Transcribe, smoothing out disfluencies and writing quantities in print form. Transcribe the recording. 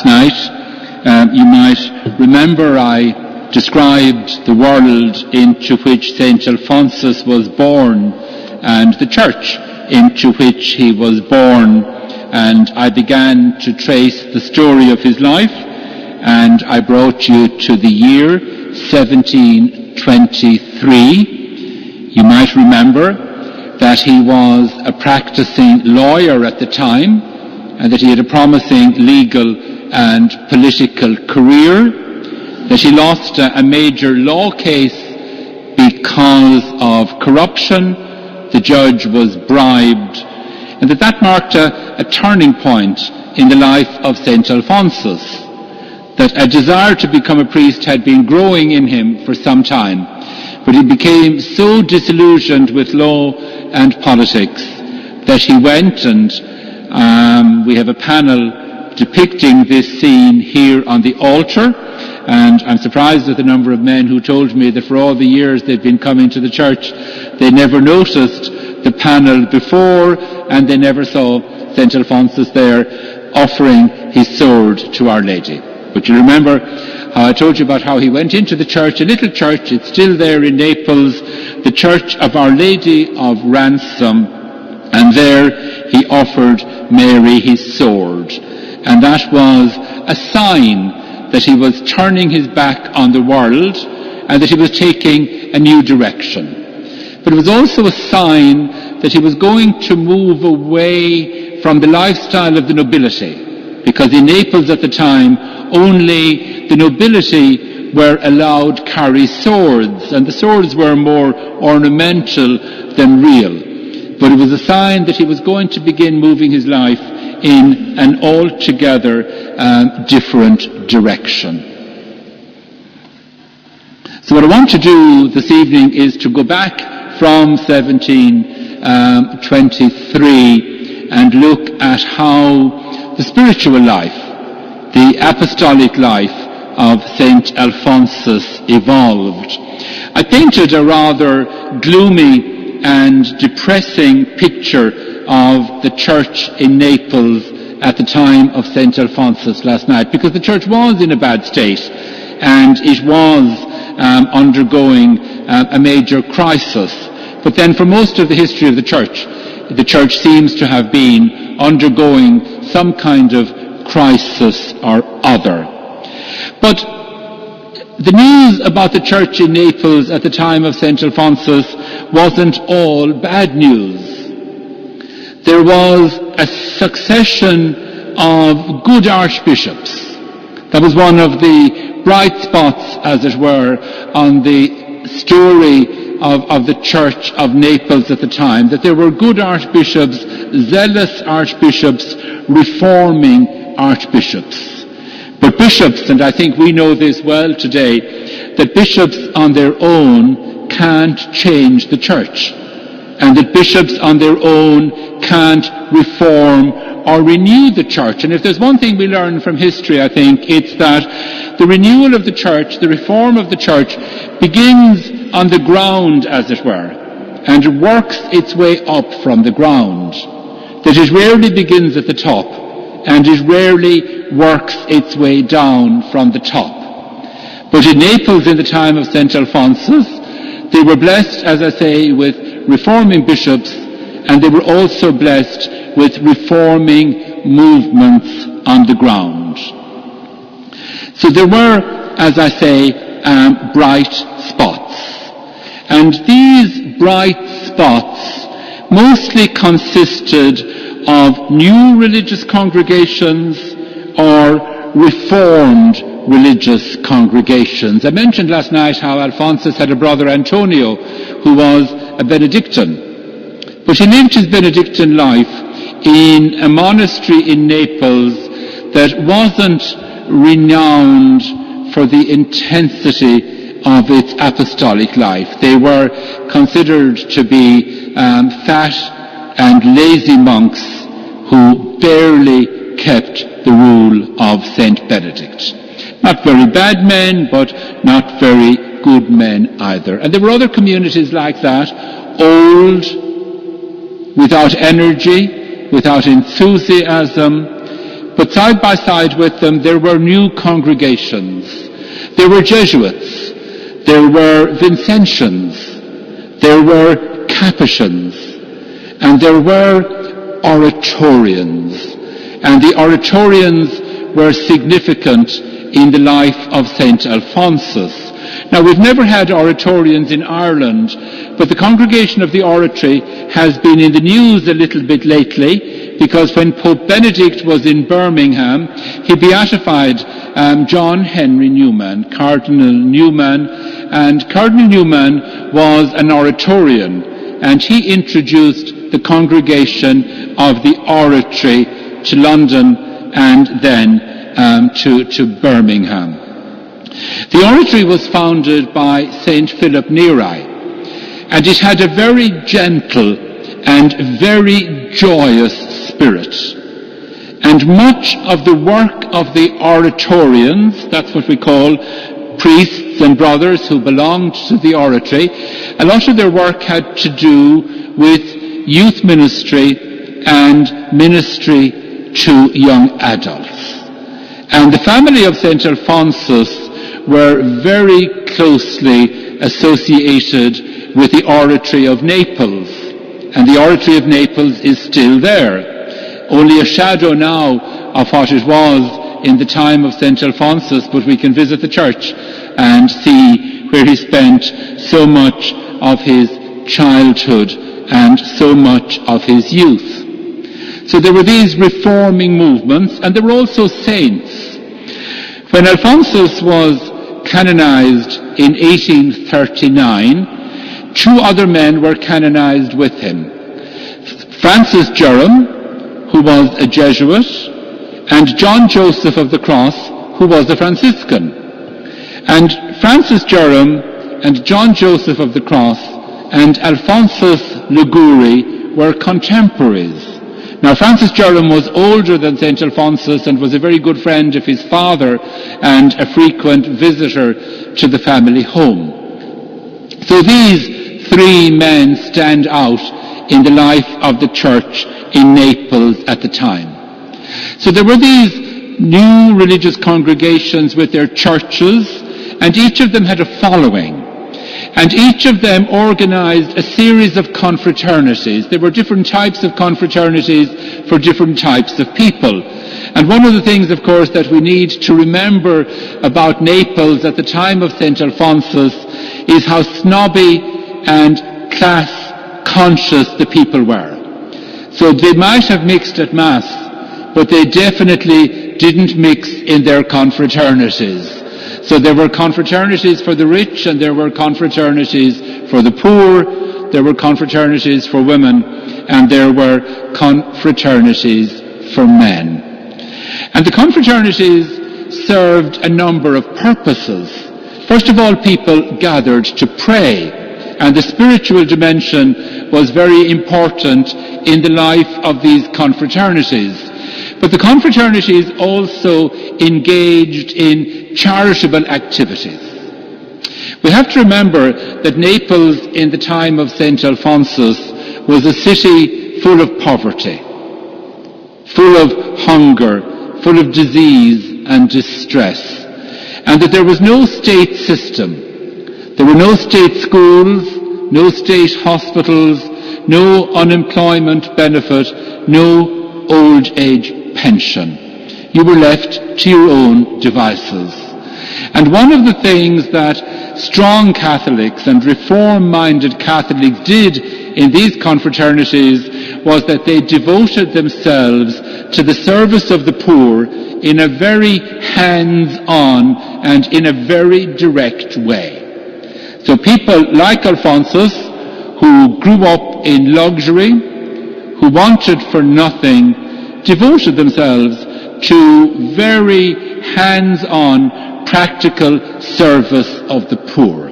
last night, you might remember I described the world into which St Alphonsus was born and the church into which he was born, and I began to trace the story of his life, and I brought you to the year 1723. You might remember that he was a practicing lawyer at the time, and that he had a promising legal and political career, that he lost a major law case because of corruption. The judge was bribed, and that marked a turning point in the life of St Alphonsus, that a desire to become a priest had been growing in him for some time, but he became so disillusioned with law and politics that he went, and we have a panel depicting this scene here on the altar, and I'm surprised at the number of men who told me that for all the years they've been coming to the church, they never noticed the panel before, and they never saw St Alphonsus there offering his sword to Our Lady. But you remember how I told you about how he went into the church, a little church, it's still there in Naples, the Church of Our Lady of Ransom, and there he offered Mary his sword. And that was a sign that he was turning his back on the world and that he was taking a new direction. But it was also a sign that he was going to move away from the lifestyle of the nobility, because in Naples at the time, only the nobility were allowed carry swords, and the swords were more ornamental than real. But it was a sign that he was going to begin moving his life in an altogether different direction. So what I want to do this evening is to go back from 1723 and look at how the spiritual life, the apostolic life of St Alphonsus evolved. I painted a rather gloomy and depressing picture of the church in Naples at the time of St Alphonsus last night, because the church was in a bad state and it was undergoing a major crisis. But then for most of the history of the church seems to have been undergoing some kind of crisis or other. But the news about the church in Naples at the time of St Alphonsus wasn't all bad news. There was a succession of good archbishops. That was one of the bright spots, as it were, on the story of the Church of Naples at the time, that there were good archbishops, zealous archbishops, reforming archbishops. But bishops, and I think we know this well today, that bishops on their own can't change the church, and that bishops on their own can't reform or renew the church. And if there's one thing we learn from history, I think, it's that the renewal of the church, the reform of the church, begins on the ground, as it were, and it works its way up from the ground. That it rarely begins at the top, and it rarely works its way down from the top. But in Naples, in the time of St Alphonsus, they were blessed, as I say, with reforming bishops, and they were also blessed with reforming movements on the ground. So there were, as I say, bright spots. And these bright spots mostly consisted of new religious congregations or reformed religious congregations. I mentioned last night how Alphonsus had a brother Antonio who was a Benedictine. But he lived his Benedictine life in a monastery in Naples that wasn't renowned for the intensity of its apostolic life. They were considered to be fat and lazy monks who barely kept the rule of Saint Benedict. Not very bad men, but not very good men either. And there were other communities like that, old, without energy, without enthusiasm, but But side by side with them, there were new congregations. There were Jesuits. There were Vincentians. There were Capuchins. And there were Oratorians. And the Oratorians were significant in the life of St Alphonsus. Now, we've never had Oratorians in Ireland, but the Congregation of the Oratory has been in the news a little bit lately, because when Pope Benedict was in Birmingham, he beatified John Henry Newman, Cardinal Newman, and Cardinal Newman was an Oratorian, and he introduced the Congregation of the Oratory to London and then to Birmingham. The Oratory was founded by St. Philip Neri, and it had a very gentle and very joyous spirit. And much of the work of the Oratorians, that's what we call priests and brothers who belonged to the Oratory, a lot of their work had to do with youth ministry and ministry to young adults. And the family of St. Alphonsus were very closely associated with the Oratory of Naples. And the Oratory of Naples is still there. Only a shadow now of what it was in the time of St. Alphonsus, but we can visit the church and see where he spent so much of his childhood and so much of his youth. So there were these reforming movements, and there were also saints. When Alphonsus was canonized in 1839, two other men were canonized with him. Francis Jerome, who was a Jesuit, and John Joseph of the Cross, who was a Franciscan. And Francis Jerome and John Joseph of the Cross and Alphonsus Liguori were contemporaries. Now, Francis Jerome was older than St. Alphonsus and was a very good friend of his father and a frequent visitor to the family home. So these three men stand out in the life of the church in Naples at the time. So there were these new religious congregations with their churches, and each of them had a following. And each of them organized a series of confraternities. There were different types of confraternities for different types of people. And one of the things, of course, that we need to remember about Naples at the time of St. Alphonsus is how snobby and class-conscious the people were. So they might have mixed at Mass, but they definitely didn't mix in their confraternities. So there were confraternities for the rich, and there were confraternities for the poor, there were confraternities for women, and there were confraternities for men. And the confraternities served a number of purposes. First of all, people gathered to pray, and the spiritual dimension was very important in the life of these confraternities. But the confraternities also engaged in charitable activities. We have to remember that Naples in the time of St. Alphonsus was a city full of poverty, full of hunger, full of disease and distress, and that there was no state system. There were no state schools, no state hospitals, no unemployment benefit, no old age pension. You were left to your own devices. And one of the things that strong Catholics and reform-minded Catholics did in these confraternities was that they devoted themselves to the service of the poor in a very hands-on and in a very direct way. So people like Alphonsus, who grew up in luxury, who wanted for nothing, devoted themselves to very hands-on practical service of the poor.